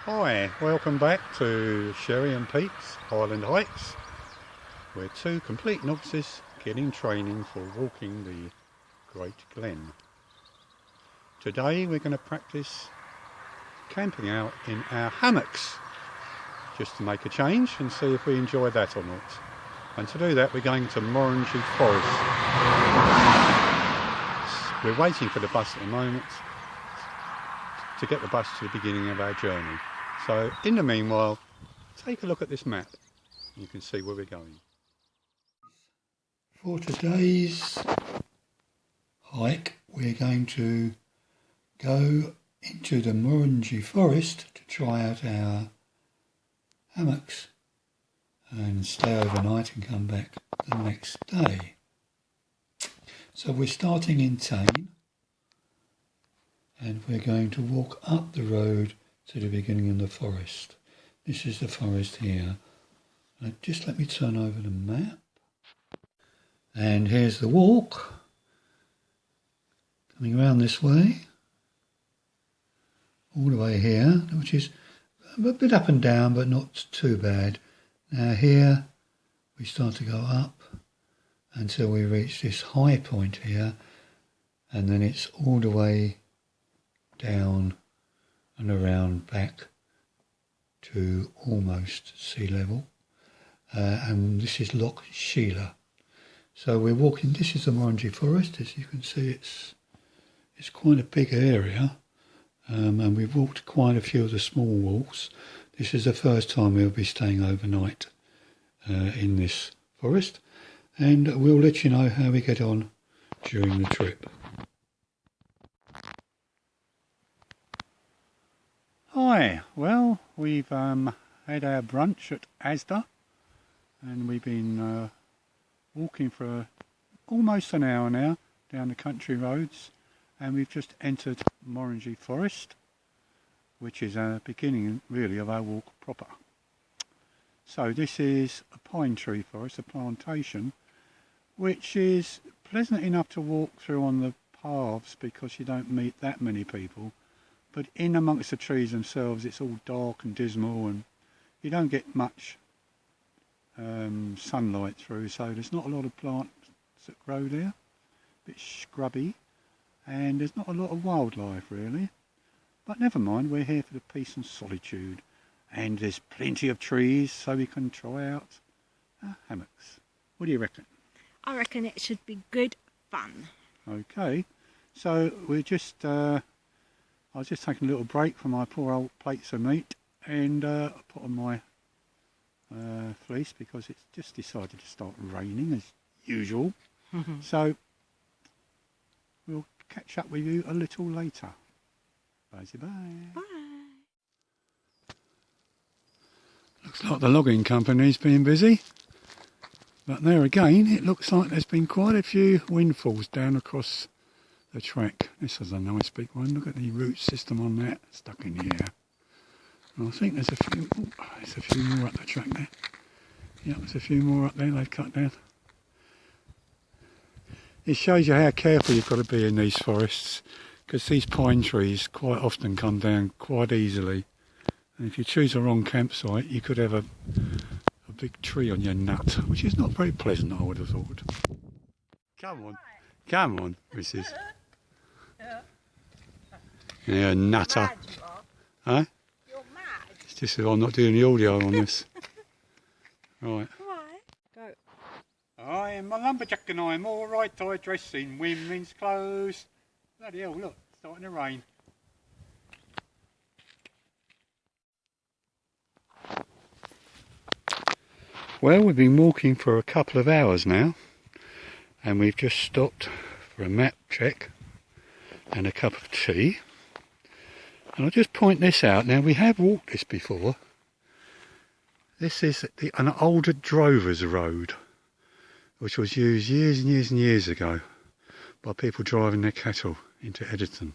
Hi, welcome back to Sherry and Pete's Highland Hikes. We're two complete novices getting training for walking the Great Glen. Today we're going to practice camping out in our hammocks, just to make a change and see if we enjoy that or not. And to do that we're going to Morangie Forest. We're waiting for the bus at the moment to get the bus to the beginning of our journey. So in the meanwhile, take a look at this map. You can see where we're going. For today's hike, we're going to go into the Morangie Forest to try out our hammocks and stay overnight and come back the next day. So we're starting in Tain and we're going to walk up the road to the beginning of the forest. This is the forest here. Just let me turn over the map. And here's the walk. Coming around this way. All the way here, which is a bit up and down, but not too bad. Now here, we start to go up until we reach this high point here. And then it's all the way down and around back to almost sea level, and this is Ross-Shire. So we're walking. This is the Morangie Forest. As you can see, it's quite a big area, and we've walked quite a few of the small walks. This is the first time we'll be staying overnight in this forest, and we'll let you know how we get on during the trip. Hi, well, we've had our brunch at Asda and we've been walking for almost an hour now down the country roads, and we've just entered Morangie Forest, which is our beginning really of our walk proper. So this is a pine tree forest, a plantation, which is pleasant enough to walk through on the paths because you don't meet that many people. But in amongst the trees themselves, it's all dark and dismal, and you don't get much sunlight through, so there's not a lot of plants that grow there. A bit scrubby, and there's not a lot of wildlife really. But never mind, we're here for the peace and solitude, and there's plenty of trees, so we can try out our hammocks. What do you reckon? I reckon it should be good fun. Okay, so we're just I was just taking a little break from my poor old plates of meat, and I put on my fleece because it's just decided to start raining as usual. So we'll catch up with you a little later. Bye bye. Bye. Looks like the logging company's been busy, but there again it looks like there's been quite a few windfalls down across the track. This is a nice big one. Look at the root system on that, stuck in here. And I think there's a few more up the track there. Yeah, there's a few more up there they've cut down. It shows you how careful you've got to be in these forests, because these pine trees quite often come down quite easily. And if you choose the wrong campsite, you could have a big tree on your nut, which is not very pleasant, I would have thought. Come on, missus. Yeah, nutter. Huh? You're mad. It's just that I'm not doing the audio on this. Right. Go. I am a lumberjack and I'm alright. I dress in women's clothes. Bloody hell, look, it's starting to rain. Well, we've been walking for a couple of hours now, and we've just stopped for a map check and a cup of tea. And I'll just point this out. Now, we have walked this before. This is an older drover's road, which was used years and years and years ago by people driving their cattle into Edgerton.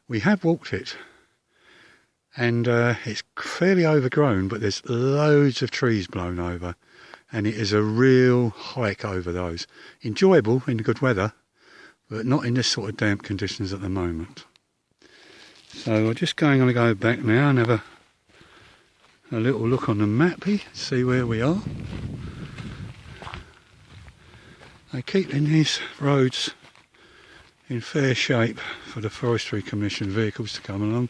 We have walked it, and it's fairly overgrown, but there's loads of trees blown over, and it is a real hike over those. Enjoyable in good weather, but not in this sort of damp conditions at the moment. So we're just going to go back now and have a little look on the mappy, see where we are. They keep in these roads in fair shape for the Forestry Commission vehicles to come along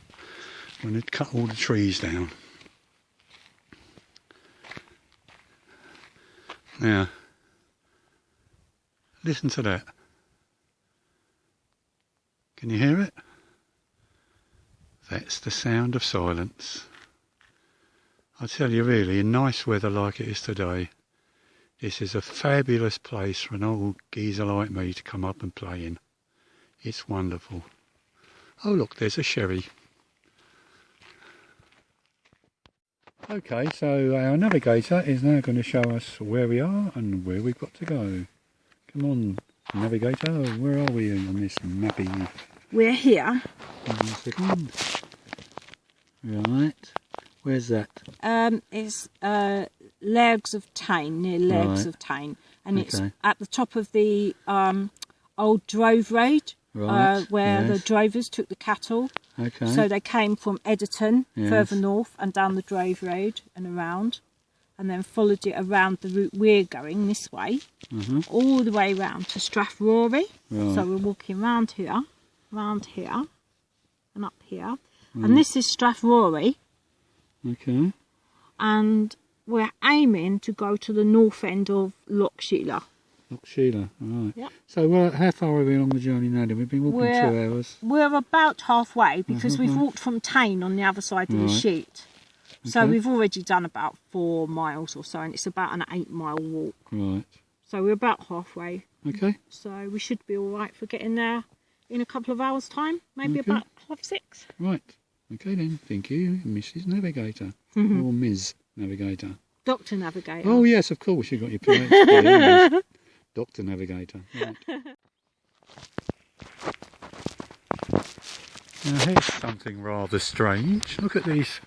when they cut all the trees down. Now, listen to that. Can you hear it? That's the sound of silence. I tell you really, in nice weather like it is today, this is a fabulous place for an old geezer like me to come up and play in. It's wonderful. Oh look, there's a sherry. Okay, so our navigator is now going to show us where we are and where we've got to go. Come on, navigator, where are we on this mappy? We're here. 1 second. Right, where's that? It's Legs of Tain, near Legs Right. of Tain, and it's Okay. at the top of the old drove road, Right, where the yes. drovers took the cattle. Okay. So they came from Editon, Yes. further north, and down the drove road and around, and then followed it around the route we're going this way, all the way round to Strath, Rory. Right. So we're walking round here, and up here. And this is Strath, Rory. Okay. And we're aiming to go to the north end of Ross-Shire. Ross-Shire, right. Yep. So how far are we along the journey now then? We've been walking 2 hours. We're about halfway because we've walked from Tain on the other side of the Right. sheet. So Okay. we've already done about 4 miles or so, and it's about an 8-mile walk. Right. So we're about halfway. Okay. So we should be all right for getting there in a couple of hours' time, maybe Okay. about 6:30. Right. Okay then. Thank you, Mrs. Navigator. Or Ms. Navigator. Dr. Navigator. Oh yes, of course, you've got your PhD. Dr. Navigator. Right. Now here's something rather strange. Look at these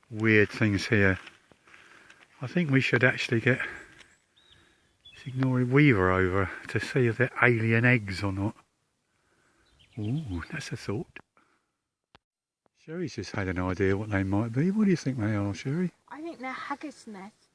weird things here. I think we should actually get Signori Weaver over to see if they're alien eggs or not. Ooh, that's a thought. Sherry's just had an idea what they might be. What do you think they are, Sherry? I think they're haggis nests.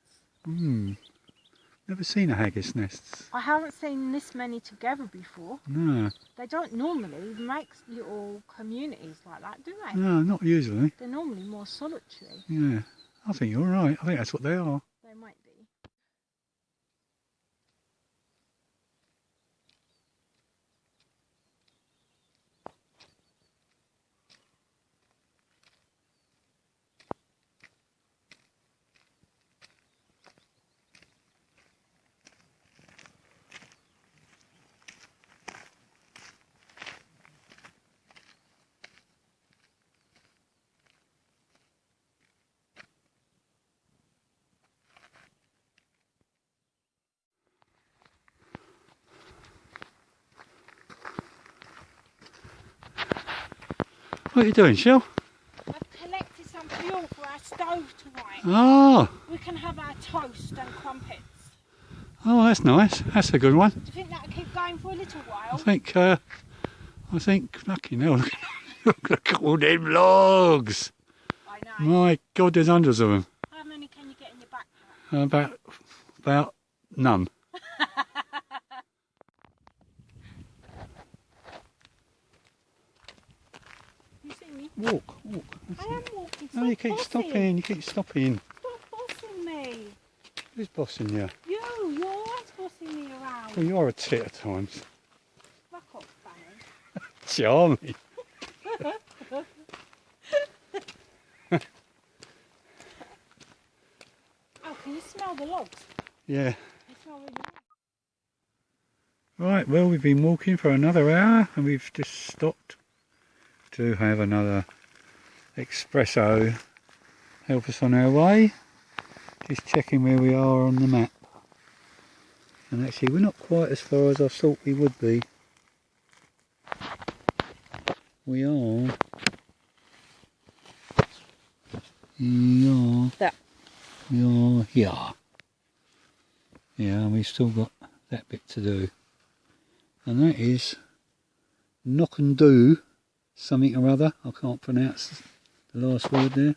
Never seen a haggis nests. I haven't seen this many together before. No, They don't normally make little communities like that, do they? no, not usually. They're normally more solitary. Yeah, I think you're right. I think that's what they are. They might be. What are you doing, Shell? I've collected some fuel for our stove tonight. Oh, We can have our toast and crumpets. oh, that's nice. That's a good one. Do you think that'll keep going for a little while? I think, fucking hell, look at all them logs. I know. My God, there's hundreds of them. How many can you get in your backpack? About none. You see me? Walk. I am walking. No, you keep stopping. You keep stopping. Stop bossing me. Who's bossing you? You're always bossing me around. Well, you are a tit at times. Fuck off, Fanny. Charming. Oh, can you smell the logs? Yeah. They smell really nice. Right, well, we've been walking for another hour and we've just stopped to have another espresso help us on our way. Just checking where we are on the map. And actually, we're not quite as far as I thought we would be. We are. There. We are here. Yeah, and we've still got that bit to do. And that is Knock and Do something or other. I can't pronounce the last word there.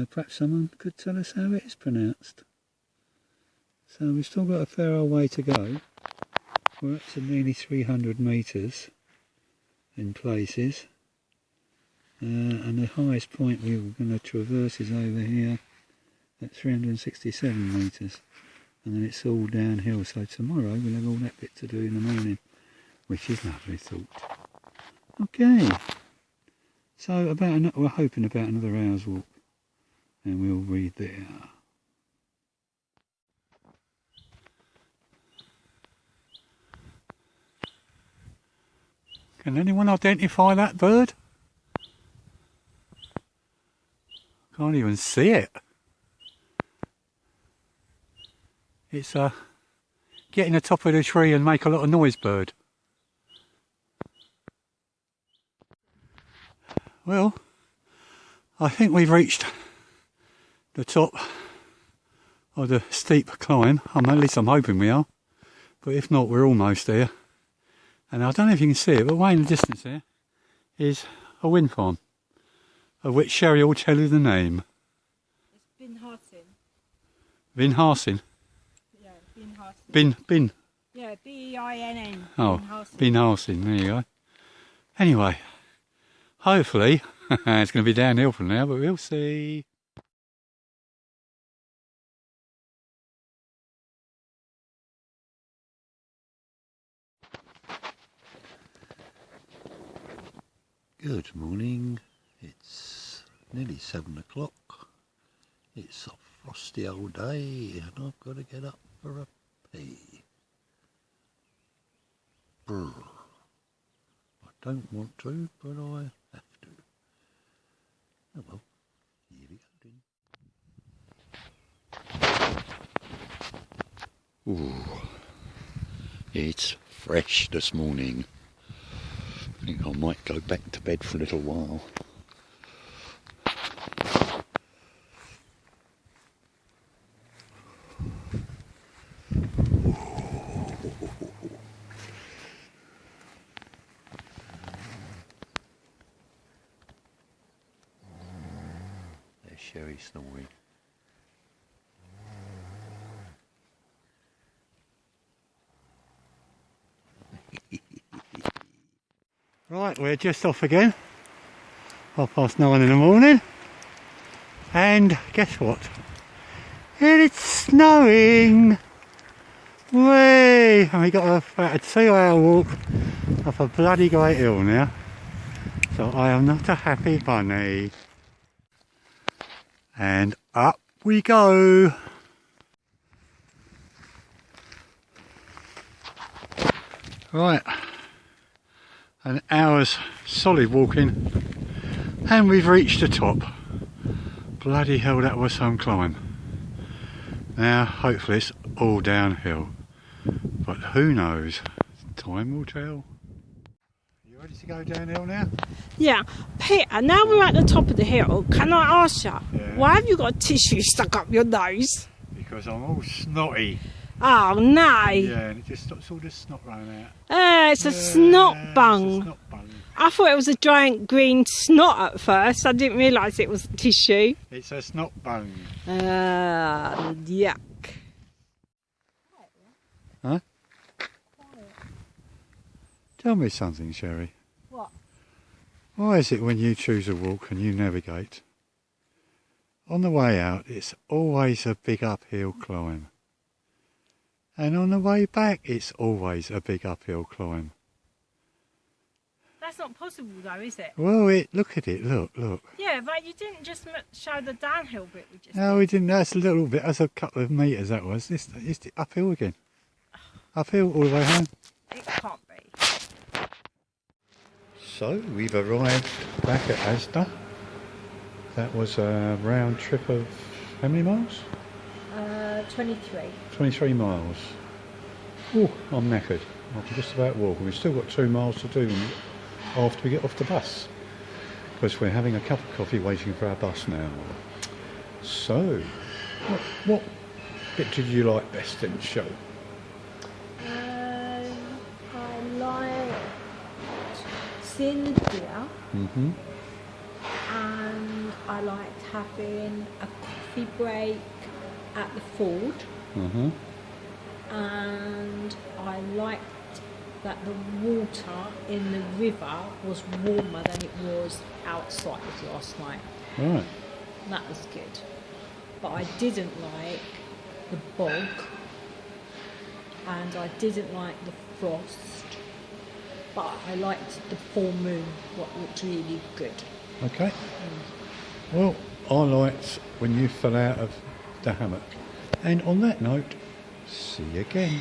Perhaps someone could tell us how it is pronounced. So we've still got a fair old way to go. We're up to nearly 300 metres in places. And the highest point we were going to traverse is over here at 367 metres. And then it's all downhill. So tomorrow we'll have all that bit to do in the morning, which is lovely thought. Okay. So we're hoping about another hour's walk. And we'll read there. Can anyone identify that bird? Can't even see it. It's get in the top of the tree and make a lot of noise bird. Well, I think we've reached the top of the steep climb. At least I'm hoping we are. But if not, we're almost there. And I don't know if you can see it, but way in the distance there is a wind farm, of which Sherry will tell you the name. It's Binharsin. Binharsin? Yeah, Binharsin. Bin? Yeah, B-I-N-N. Oh, Binharsin, there you go. Anyway, hopefully, it's going to be downhill from now, but we'll see. Good morning, it's nearly 7 o'clock, it's a frosty old day and I've got to get up for a pee. Brr. I don't want to, but I have to. Oh well, here we go then. Ooh, it's fresh this morning. I think I might go back to bed for a little while. There's Sherry snoring. Right, we're just off again, 9:30 in the morning, and guess what? It's snowing! Whee! And we got about a 2-hour walk up a bloody great hill now, so I am not a happy bunny. And up we go! Right. An hour's solid walking and we've reached the top. Bloody hell, that was some climb. Now hopefully it's all downhill, but who knows, time will tell. You ready to go downhill now? Yeah, Peter, now we're at the top of the hill, can I ask you, Yeah. why have you got a tissue stuck up your nose? Because I'm all snotty. Oh no! Yeah, and it just stops all this snot running out. It's a snot bung. It's a snot bung. I thought it was a giant green snot at first. I didn't realise it was tissue. It's a snot bung. Yuck. Huh? Tell me something, Sherry. What? Why is it when you choose a walk and you navigate, on the way out it's always a big uphill climb, and on the way back it's always a big uphill climb? That's not possible though, is it? Well, look at it, look. Yeah, but you didn't just show the downhill bit we just No, did. we didn't. That's a little bit. That's a couple of metres. That was. It's uphill again. Uphill all the way home. It can't be. So we've arrived back at Asda. That was a round trip of how many miles? 23. 23 miles. Oh, I'm knackered. I can just about walk. We've still got 2 miles to do after we get off the bus, because we're having a cup of coffee waiting for our bus now. So, what bit did you like best in the show? I liked thin here, and I liked having a coffee break at the ford, and I liked that the water in the river was warmer than it was outside last night. Right. That was good. But I didn't like the bog, and I didn't like the frost, but I liked the full moon, what looked really good. Okay. Well, I liked when you fell out of the hammock. And on that note, see you again.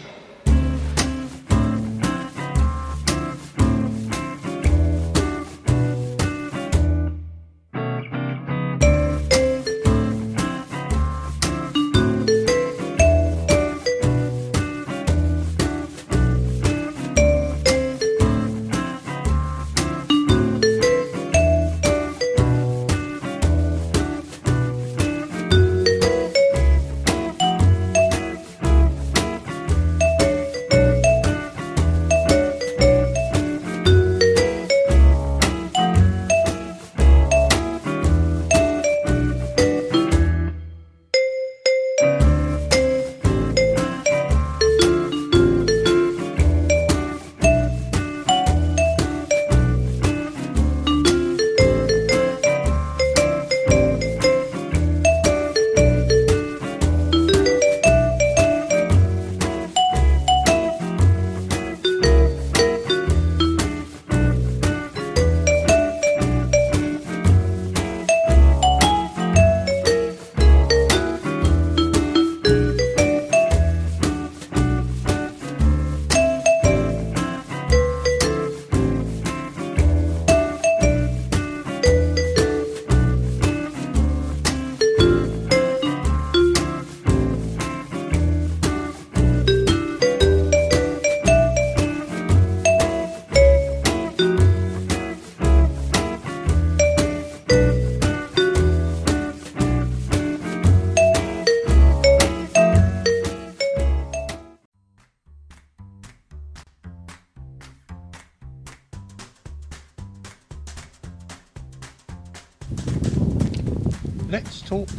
Let's talk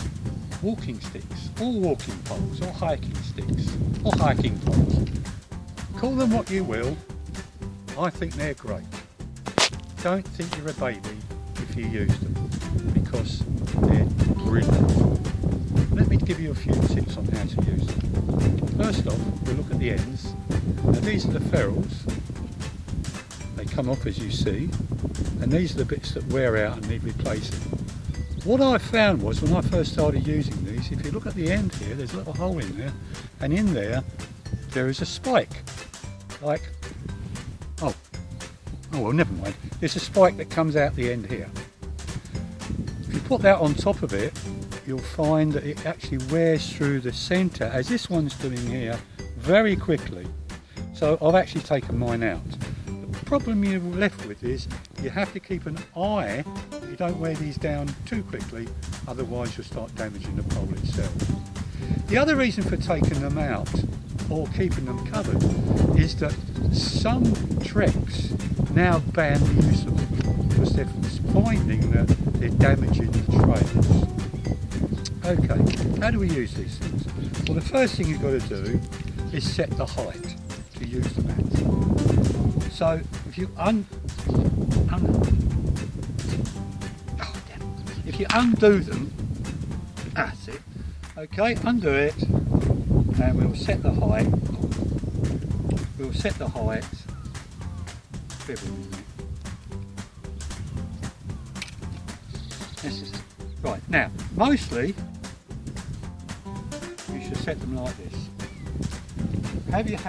walking sticks, or walking poles, or hiking sticks, or hiking poles. Call them what you will, I think they're great. Don't think you're a baby if you use them, because they're brilliant. Let me give you a few tips on how to use them. First off, we'll look at the ends. Now these are the ferrules. They come off as you see, and these are the bits that wear out and need replacing. What I found was when I first started using these, if you look at the end here, there's a little hole in there, and in there is a spike. Like, oh well, never mind. There's a spike that comes out the end here. If you put that on top of it, you'll find that it actually wears through the centre, as this one's doing here, very quickly. So I've actually taken mine out. The problem you're left with is you have to keep an eye that you don't wear these down too quickly, otherwise you'll start damaging the pole itself. The other reason for taking them out or keeping them covered is that some treks now ban the use of them because they're finding that they're damaging the trails. Okay, how do we use these things? Well, the first thing you've got to do is set the height to use them at. So if you if you undo them, that's it. Okay, undo it, and we'll set the height. We'll set the height. This is right. Now, mostly you should set them like this. Have your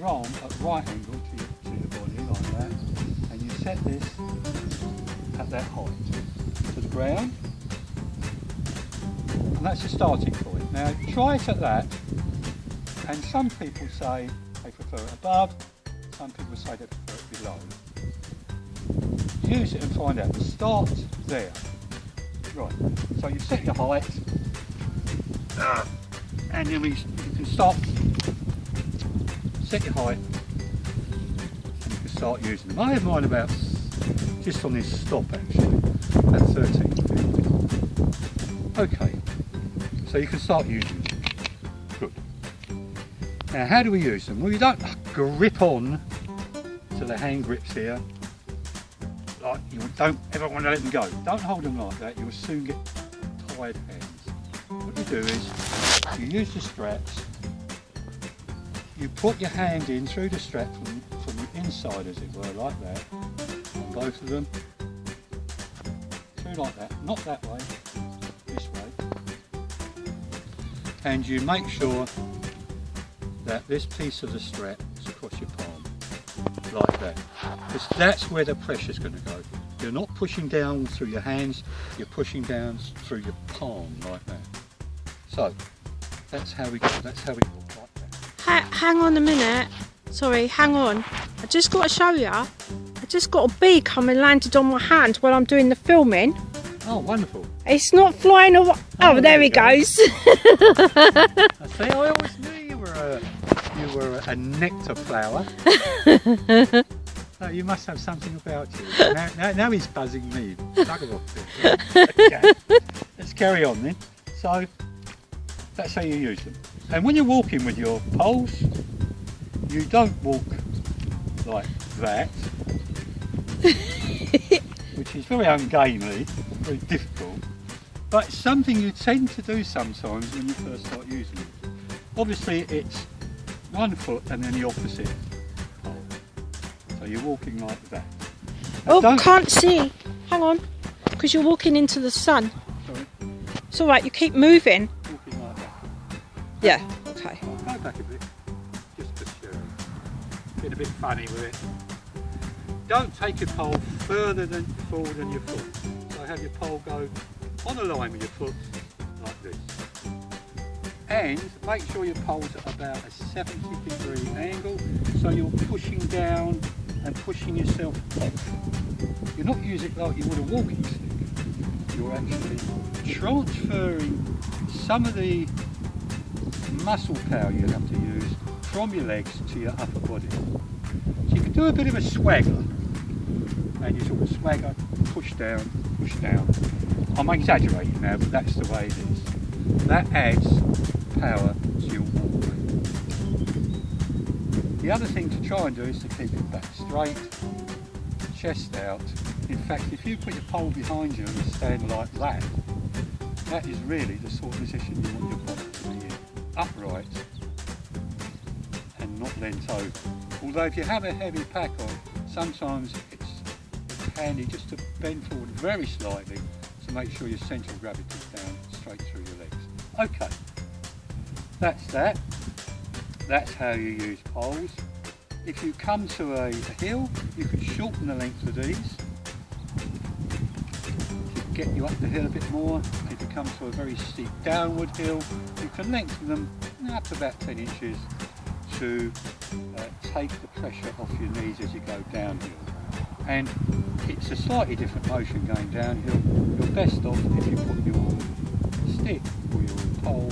arm at right angle to your body like that, and you set this at that height to the ground, and that's the starting point. Now try it at that, and some people say they prefer it above, some people say they prefer it below. Use it and find out. Start there. Right, so you set your height, and then you can start. Set your height, and you can start using them. I have mine about just on this stop actually, at 13.50. Okay, so you can start using them. Good. Now how do we use them? Well, you don't grip on to the hand grips here. Like, you don't ever want to let them go. Don't hold them like that, you'll soon get tired hands. What you do is, you use the straps, you put your hand in through the strap from the inside, as it were, like that, on both of them, through like that, not that way, this way, and you make sure that this piece of the strap is across your palm, like that, because that's where the pressure's going to go. You're not pushing down through your hands, you're pushing down through your palm, like that. So, that's how we go, like that. Hang on a minute. Sorry, hang on. I just got to show you. I just got a bee come and landed on my hand while I'm doing the filming. Oh, wonderful. It's not flying away. Oh, there he goes. I see, I always knew you were a nectar flower. So you must have something about you. Now he's buzzing me. Bugger off then. Okay. Let's carry on then. So, that's how you use them. And when you're walking with your poles, you don't walk like that, which is very ungainly, very difficult, but it's something you tend to do sometimes when you first start using it. Obviously it's one foot and then the opposite pole, so you're walking like that. Now oh, can't see. Hang on, because you're walking into the sun. Sorry? It's alright, you keep moving. Walking like that. Yeah, okay. I'll go back a bit, just for sharing. Get a bit funny with it. Don't take your pole further forward than your foot. So have your pole go on a line with your foot, like this. And make sure your pole's at about a 70-degree angle, so you're pushing down and pushing yourself off. You're not using it like you would a walking stick. You're actually transferring some of the muscle power you have to use from your legs to your upper body. So you can do a bit of a swagger, and you sort of swagger, push down, push down. I'm exaggerating now, but that's the way it is. That adds power to your walk. The other thing to try and do is to keep your back straight, chest out. In fact, if you put your pole behind you and stand like that, that is really the sort of position you want your body to be in. Upright and not bent over. Although if you have a heavy pack on, sometimes it's handy just to bend forward very slightly to make sure your centre of gravity is down straight through your legs. Okay, that's that. That's how you use poles. If you come to a hill, you can shorten the length of these. Get you up the hill a bit more. If you come to a very steep downward hill, you can lengthen them up to about 10 inches to take the pressure off your knees as you go downhill. And it's a slightly different motion going downhill. You're best off if you put your stick or your pole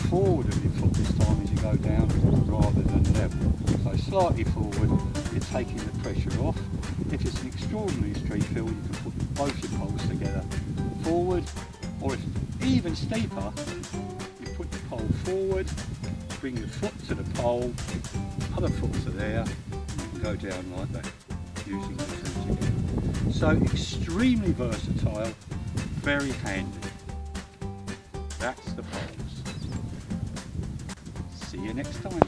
forward of your foot this time as you go down rather than level. So slightly forward, you're taking the pressure off. If it's an extraordinarily steep hill, you can put both your poles together forward, or if it's even steeper, you put your pole forward, bring your foot to the pole, other foot to there, and you can go down like that using the two together. So extremely versatile, very handy. That's the poles. See you next time.